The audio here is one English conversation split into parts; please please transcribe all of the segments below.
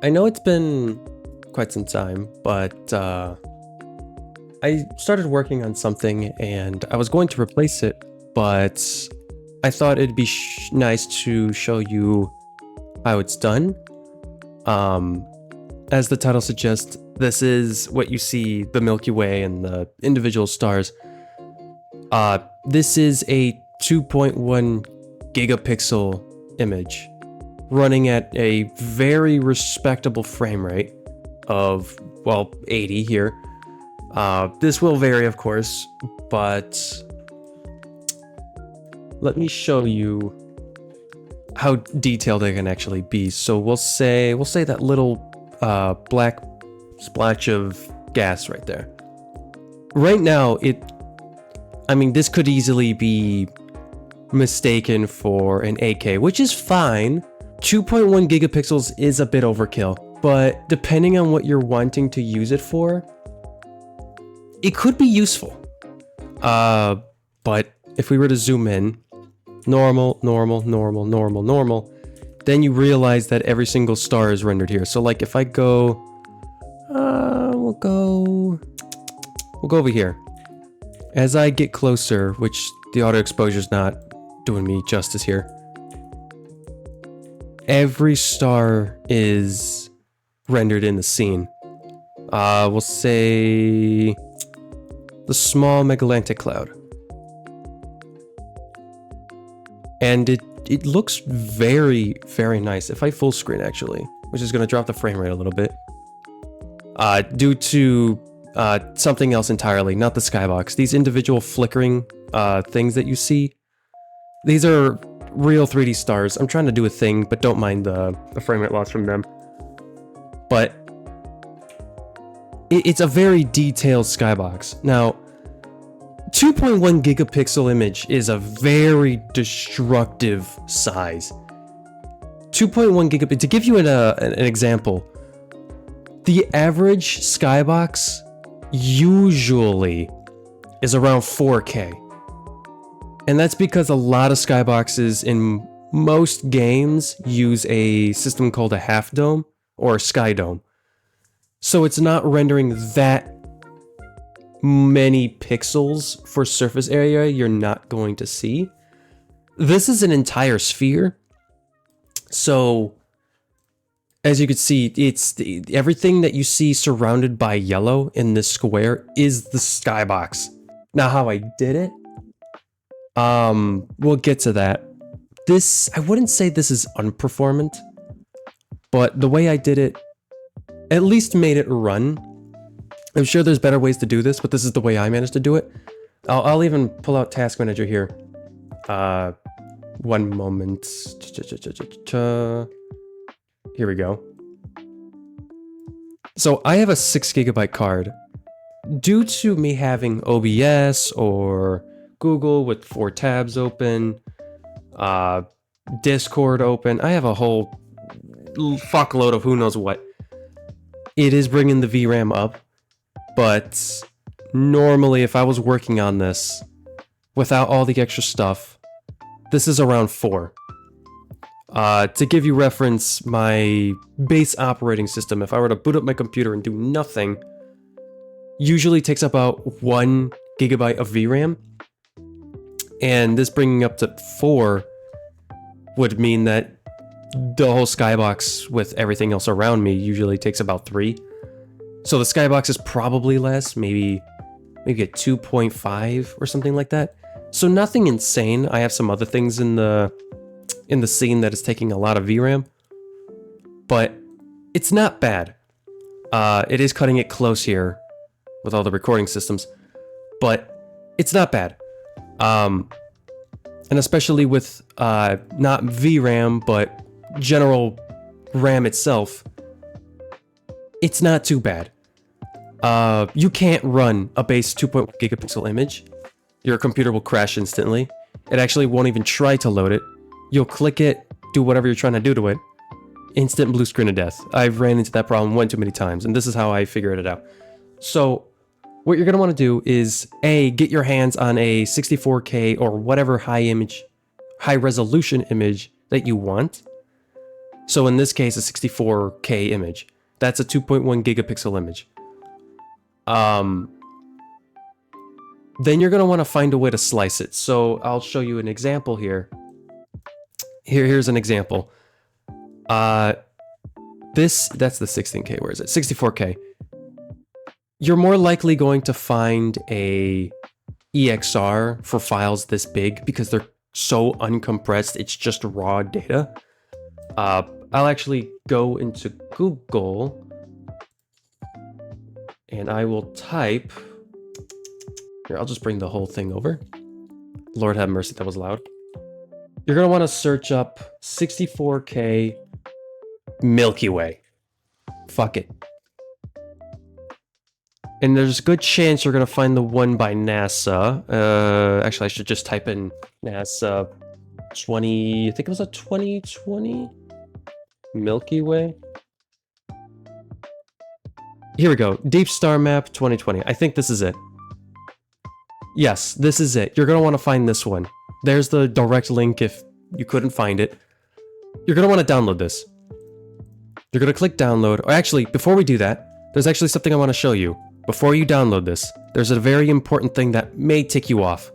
I know it's been quite some time, but I started working on something and I was going to replace it, but I thought it'd be nice to show you how it's done. As the title suggests, this is what you see the Milky Way and the individual stars. This is a 2.1 gigapixel image running at a very respectable frame rate of, well, 80 here. This will vary, of course, but let me show you how detailed it can actually be. So we'll say that little black splotch of gas right there. Right now, this could easily be mistaken for an 8K, which is fine. 2.1 gigapixels is a bit overkill, but depending on what you're wanting to use it for, it could be useful. But if we were to zoom in, normal, then you realize that every single star is rendered here. So like if I go, we'll go over here. As I get closer, which the auto exposure is not doing me justice here, every star is rendered in the scene. We'll say the small Megalantic cloud. And it looks very, very nice. If I full screen actually, which is going to drop the frame rate a little bit, due to something else entirely, not the skybox. These individual flickering things that you see, these are real 3D stars. I'm trying to do a thing, but don't mind the frame rate loss from them. But it's a very detailed skybox. Now, 2.1 gigapixel image is a very destructive size. 2.1 gigapixel, to give you an example, the average skybox usually is around 4K. And that's because a lot of skyboxes in most games use a system called a half dome or sky dome. So it's not rendering that many pixels for surface area you're not going to see. This is an entire sphere. So as you can see, it's everything that you see surrounded by yellow in this square is the skybox. Now how I did it, we'll get to that. I wouldn't say this is unperformant, but the way I did it at least made it run. I'm sure there's better ways to do this, but this is the way I managed to do it. I'll even pull out Task Manager here. One moment. Here we go. So I have a 6 GB card. Due to me having OBS or Google with 4 tabs open, Discord open, I have a whole fuckload of who knows what. It is bringing the VRAM up, but normally if I was working on this without all the extra stuff, this is around 4. To give you reference, my base operating system, if I were to boot up my computer and do nothing, usually takes about 1 gigabyte of VRAM. And this bringing up to 4 would mean that the whole skybox with everything else around me usually takes about 3. So the skybox is probably less, maybe a 2.5 or something like that. So nothing insane. I have some other things in the scene that is taking a lot of VRAM, but it's not bad. It is cutting it close here with all the recording systems, but it's not bad. And especially with not VRAM, but general RAM itself, it's not too bad. You can't run a base 2.1 gigapixel image. Your computer will crash instantly. It actually won't even try to load it. You'll click it, do whatever you're trying to do to it. Instant blue screen of death. I've ran into that problem one too many times, and this is how I figured it out. So what you're going to want to do is get your hands on a 64K or whatever high resolution image that you want. So in this case, a 64K image. That's a 2.1 gigapixel image. Then you're going to want to find a way to slice it. So I'll show you an example here. Here's an example. That's the 16K. Where is it? 64K. You're more likely going to find a EXR for files this big because they're so uncompressed. It's just raw data. I'll actually go into Google and I will type. Here, I'll just bring the whole thing over. Lord have mercy, that was loud. You're going to want to search up 64K Milky Way. Fuck it. And there's a good chance you're going to find the one by NASA. Actually, I should just type in NASA 20... I think it was a 2020 Milky Way. Here we go. Deep Star Map 2020. I think this is it. Yes, this is it. You're going to want to find this one. There's the direct link if you couldn't find it. You're going to want to download this. You're going to click download. Or actually, before we do that, there's actually something I want to show you. Before you download this, there's a very important thing that may tick you off.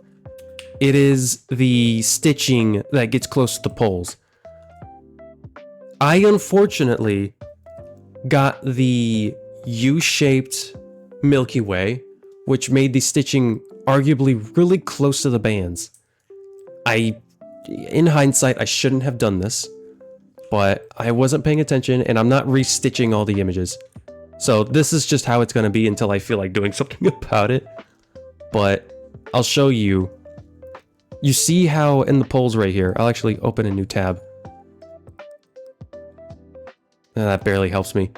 It is the stitching that gets close to the poles. I unfortunately got the U-shaped Milky Way, which made the stitching arguably really close to the bands. In hindsight, I shouldn't have done this, but I wasn't paying attention and I'm not restitching all the images. So this is just how it's going to be until I feel like doing something about it. But I'll show you. You see how in the polls right here, I'll actually open a new tab. That barely helps me.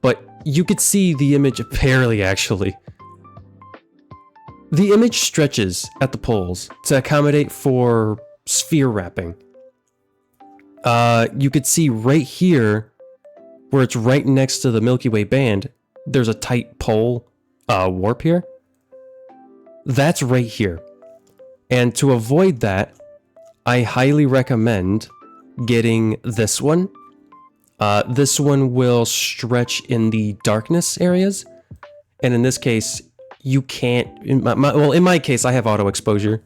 But you could see the image barely actually. The image stretches at the poles to accommodate for sphere wrapping. You could see right here, where it's right next to the Milky Way band, there's a tight pole warp here. That's right here. And to avoid that, I highly recommend getting this one. This one will stretch in the darkness areas. And in this case, you can't... in my case, I have auto exposure.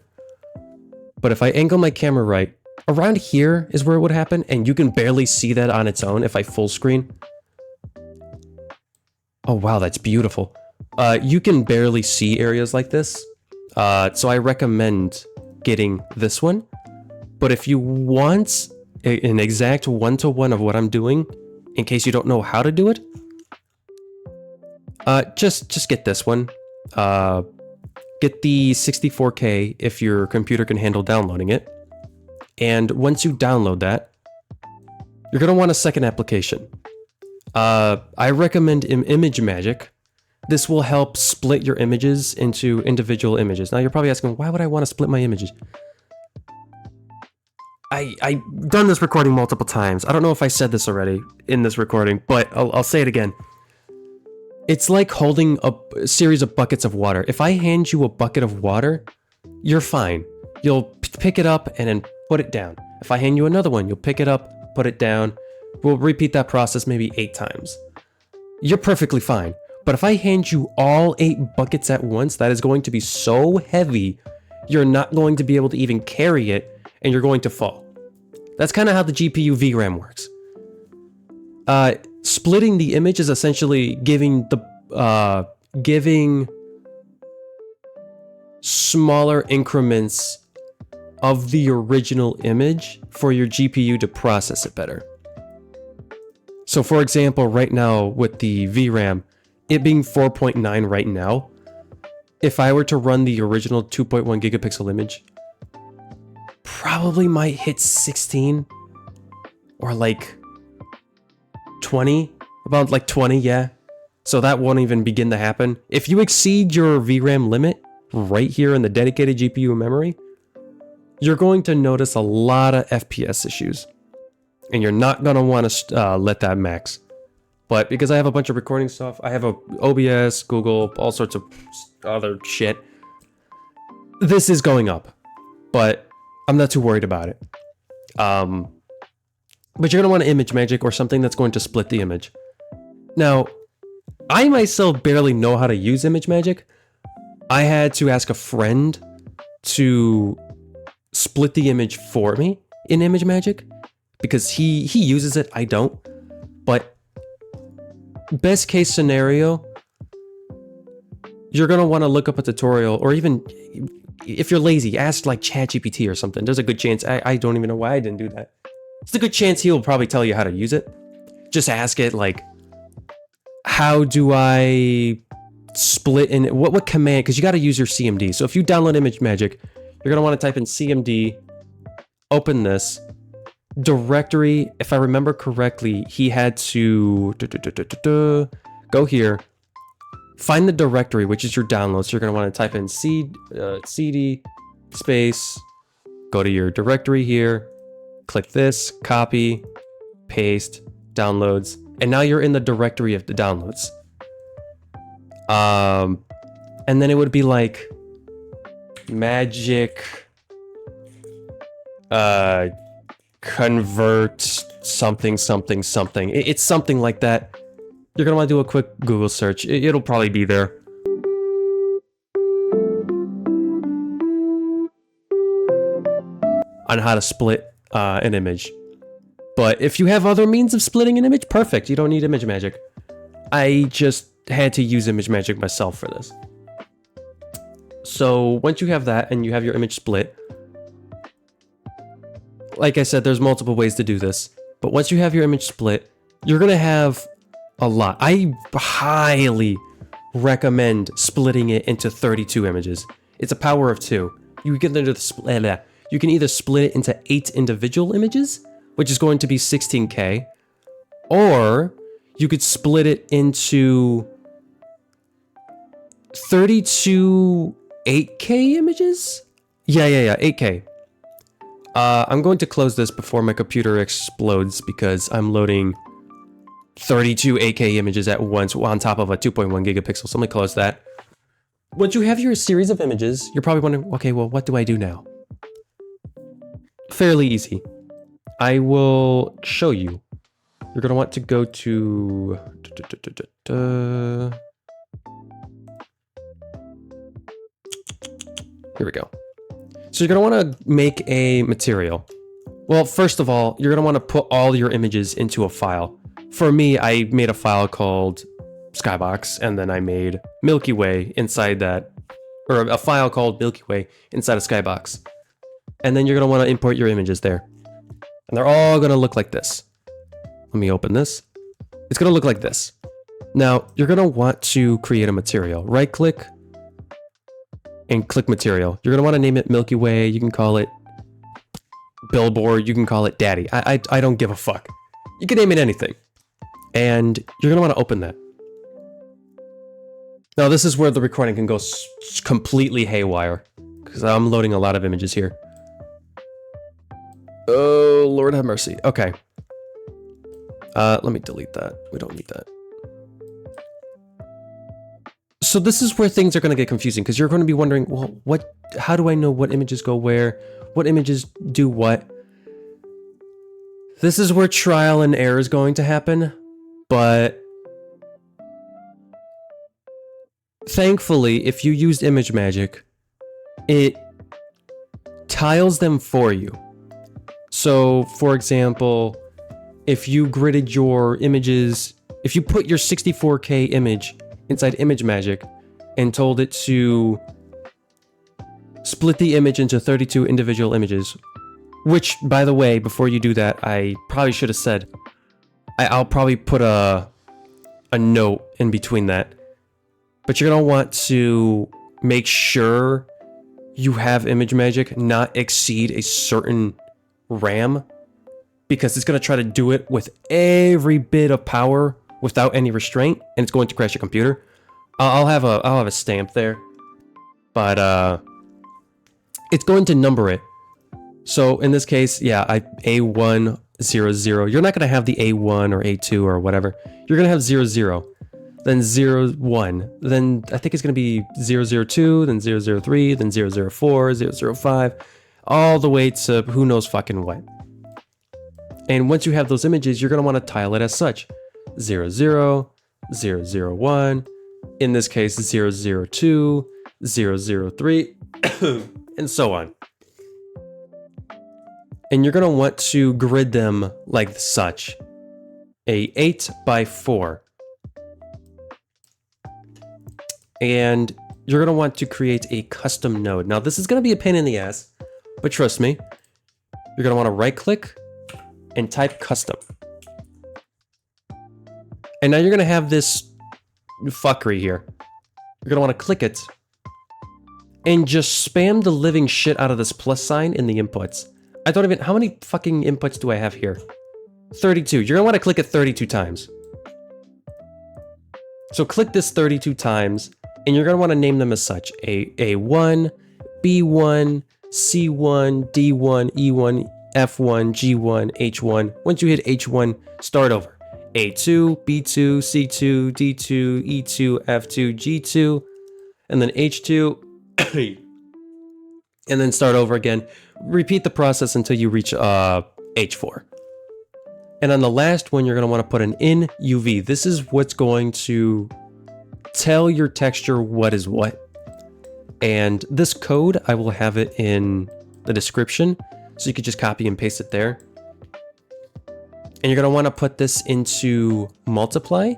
But if I angle my camera right, around here is where it would happen, and you can barely see that on its own if I full screen. Oh wow, that's beautiful. You can barely see areas like this, so I recommend getting this one. But if you want an exact one-to-one of what I'm doing, in case you don't know how to do it, just get this one. Get the 64K if your computer can handle downloading it. And once you download that, you're going to want a second application. I recommend Image Magic. This will help split your images into individual images. Now you're probably asking, why would I want to split my images? I've done this recording multiple times. I don't know if I said this already in this recording, but I'll say it again. It's like holding a series of buckets of water. If I hand you a bucket of water, you're fine. You'll pick it up and then put it down. If I hand you another one, you'll pick it up, put it down. We'll repeat that process maybe 8 times. You're perfectly fine. But if I hand you all 8 buckets at once, that is going to be so heavy, you're not going to be able to even carry it, and you're going to fall. That's kind of how the GPU VRAM works. Splitting the image is essentially giving smaller increments of the original image for your GPU to process it better. So for example, right now with the VRAM, it being 4.9 right now, if I were to run the original 2.1 gigapixel image, probably might hit 16 or like 20, about like 20, yeah. So that won't even begin to happen. If you exceed your VRAM limit right here in the dedicated GPU memory, you're going to notice a lot of FPS issues. And you're not going to want to let that max. But because I have a bunch of recording stuff, I have a OBS, Google, all sorts of other shit, this is going up. But I'm not too worried about it. But you're going to want an image magic or something that's going to split the image. Now, I myself barely know how to use image magic. I had to ask a friend to split the image for me in image magic because he uses it, I don't. But best case scenario, you're going to want to look up a tutorial, or even if you're lazy, ask like ChatGPT or something. There's a good chance, I don't even know why I didn't do that. It's a good chance he'll probably tell you how to use it. Just ask it like, how do I split in what command? Because you got to use your CMD. So if you download image magic, you're going to want to type in CMD, open this directory. If I remember correctly, he had to go here, find the directory, which is your downloads. So you're going to want to type in cd space, go to your directory here, click this, copy, paste, downloads, and now you're in the directory of the downloads. And then it would be like magic convert something something something. It's something like that. You're gonna want to do a quick Google search. It'll probably be there. On how to split an image. But if you have other means of splitting an image, perfect. You don't need image magic. I just had to use image magic myself for this. So once you have that and you have your image split, like I said, there's multiple ways to do this. But once you have your image split, you're going to have a lot. I highly recommend splitting it into 32 images. It's a power of 2. You can either split it into 8 individual images, which is going to be 16K, or you could split it into 32 8K images? Yeah, 8K. I'm going to close this before my computer explodes because I'm loading 32 8K images at once on top of a 2.1 gigapixel. So let me close that. Once you have your series of images, you're probably wondering, okay, well, what do I do now? Fairly easy. I will show you. You're going to want to go to... Here we go. So you're going to want to make a material. Well, first of all, you're going to want to put all your images into a file. For me, I made a file called skybox, and then I made Milky Way inside that, or a file called Milky Way inside of skybox. And then you're going to want to import your images there. And they're all going to look like this. Let me open this. It's going to look like this. Now, you're going to want to create a material. Right click and click material. You're going to want to name it Milky Way. You can call it Billboard. You can call it Daddy. I don't give a fuck. You can name it anything. And you're going to want to open that. Now, this is where the recording can go completely haywire, because I'm loading a lot of images here. Oh, Lord have mercy. Okay. Let me delete that. We don't need that. So this is where things are going to get confusing, because you're going to be wondering, well, how do I know what images go where? What images do what? This is where trial and error is going to happen, but thankfully, if you used image magic, it tiles them for you. So, for example, if you gridded your images, if you put your 64K image inside image magic and told it to split the image into 32 individual images, which, by the way, before you do that, I probably should have said, I'll probably put a note in between that. But you're going to want to make sure you have image magic not exceed a certain RAM, because it's going to try to do it with every bit of power without any restraint, and it's going to crash your computer. I'll have a stamp there, but it's going to number it. So in this case, yeah, A100. You're not going to have the A1 or A2 or whatever. You're going to have 00, then 01, then I think it's going to be 002, then 003, then 004, 005, all the way to who knows fucking what. And once you have those images, you're going to want to tile it as such. 0, 0, 0, 0, 1, in this case 0, 0, 2, 0, 0, 3, and so on. And you're going to want to grid them like such. A 8 by 4. And you're going to want to create a custom node. Now this is going to be a pain in the ass, but trust me, you're going to want to right click and type custom. And now you're going to have this fuckery here. You're going to want to click it and just spam the living shit out of this plus sign in the inputs. I don't even, how many fucking inputs do I have here? 32. You're going to want to click it 32 times. So click this 32 times, and you're going to want to name them as such. A1, B1, C1, D1, E1, F1, G1, H1. Once you hit H1, start over. A2, B2, C2, D2, E2, F2, G2, and then H2, and then start over again. Repeat the process until you reach H4. And on the last one, you're going to want to put an in UV. This is what's going to tell your texture what is what. And this code, I will have it in the description, so you could just copy and paste it there. And you're going to want to put this into multiply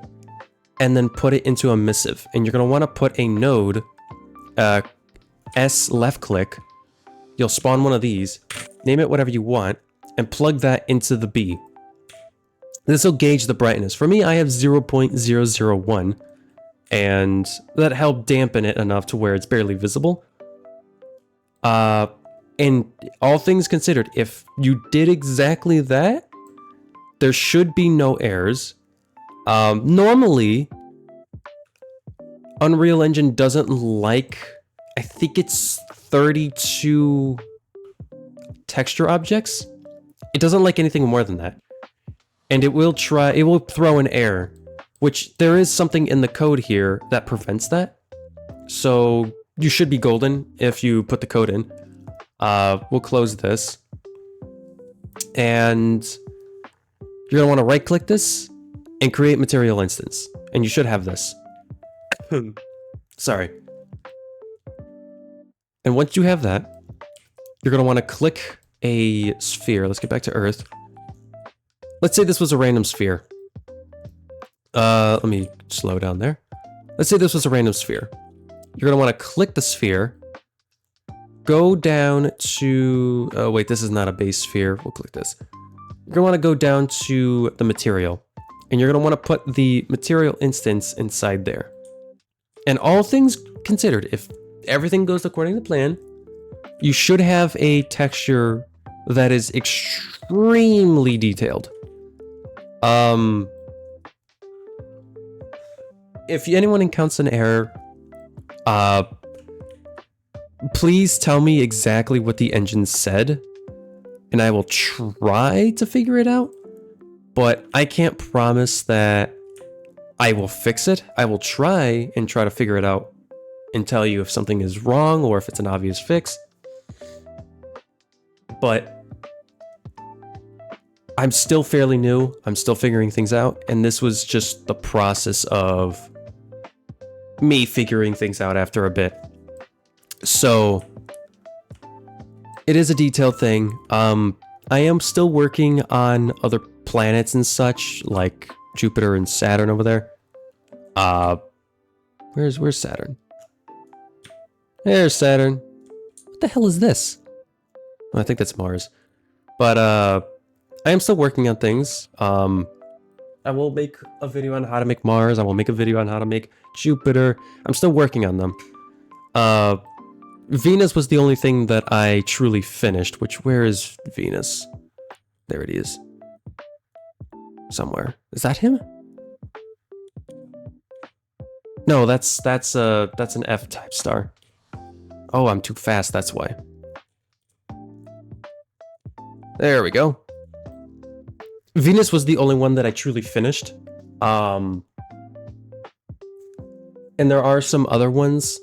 and then put it into emissive. And you're going to want to put a node, S left click. You'll spawn one of these, name it whatever you want, and plug that into the B. This will gauge the brightness. For me, I have 0.001, and that helped dampen it enough to where it's barely visible. And all things considered, if you did exactly that, there should be no errors. Normally, Unreal Engine doesn't like, I think it's 32 texture objects. It doesn't like anything more than that. And it will throw an error, which there is something in the code here that prevents that. So you should be golden if you put the code in. We'll close this. And you're going to want to right click this and create material instance. And you should have this. Sorry. And once you have that, you're going to want to click a sphere. Let's get back to Earth. Let's say this was a random sphere. Let me slow down there. Let's say this was a random sphere. You're going to want to click the sphere. Go down to... Oh, wait, this is not a base sphere. We'll click this. You're going to want to go down to the material. And you're going to want to put the material instance inside there. And all things considered, if everything goes according to plan, you should have a texture that is extremely detailed. If anyone encounters an error, please tell me exactly what the engine said, and I will try to figure it out, but I can't promise that I will fix it. I will try to figure it out and tell you if something is wrong or if it's an obvious fix. But I'm still fairly new. I'm still figuring things out, and this was just the process of me figuring things out after a bit. So it is a detailed thing. I am still working on other planets and such, like Jupiter and Saturn over there. Where's Saturn? There's Saturn. What the hell is this? Oh, I think that's Mars. But I am still working on things. I will make a video on how to make Mars. I will make a video on how to make Jupiter. I'm still working on them. Venus was the only thing that I truly finished, where is Venus? There it is. Somewhere. Is that him? No, that's an F-type star. Oh, I'm too fast, that's why. There we go. Venus was the only one that I truly finished. And there are some other ones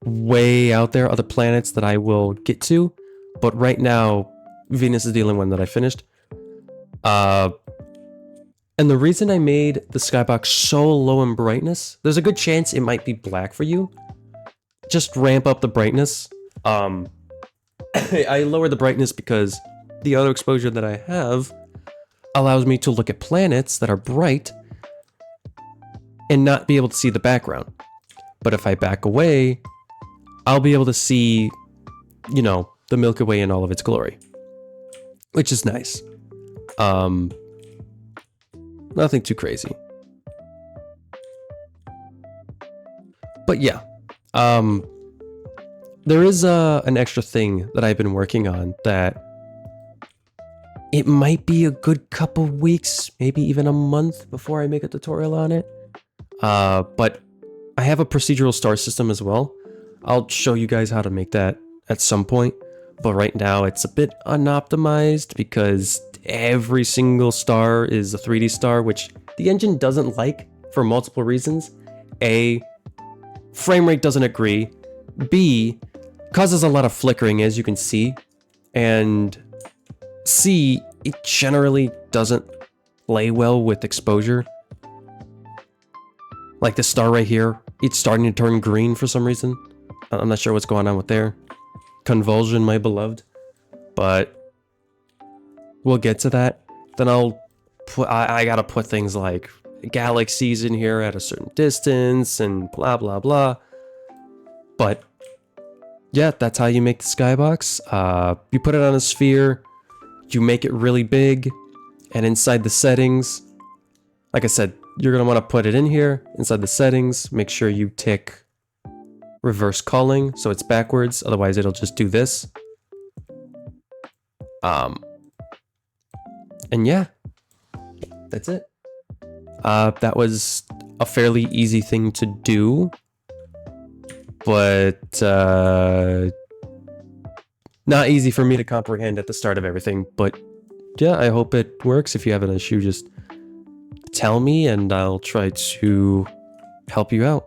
way out there, other planets that I will get to. But right now, Venus is the only one that I finished. And the reason I made the skybox so low in brightness, there's a good chance it might be black for you. Just ramp up the brightness. I lower the brightness because the auto exposure that I have allows me to look at planets that are bright and not be able to see the background. But if I back away, I'll be able to see, you know, the Milky Way in all of its glory, which is nice. Nothing too crazy. But yeah, there is an extra thing that I've been working on that it might be a good couple weeks, maybe even a month before I make a tutorial on it. But I have a procedural star system as well. I'll show you guys how to make that at some point. But right now it's a bit unoptimized because every single star is a 3D star, which the engine doesn't like for multiple reasons. A, frame rate doesn't agree. B, causes a lot of flickering, as you can see. And C, it generally doesn't play well with exposure. Like this star right here, it's starting to turn green for some reason. I'm not sure what's going on with there. Convulsion, my beloved. But we'll get to that. Then I'll put, I gotta put things like galaxies in here at a certain distance and blah, blah, blah. But yeah, that's how you make the skybox. You put it on a sphere, you make it really big, and inside the settings, like I said, you're gonna wanna put it in here, inside the settings, make sure you tick reverse culling, so it's backwards, otherwise it'll just do this. And yeah, that's it. That was a fairly easy thing to do, but not easy for me to comprehend at the start of everything. But yeah, I hope it works. If you have an issue, just tell me and I'll try to help you out.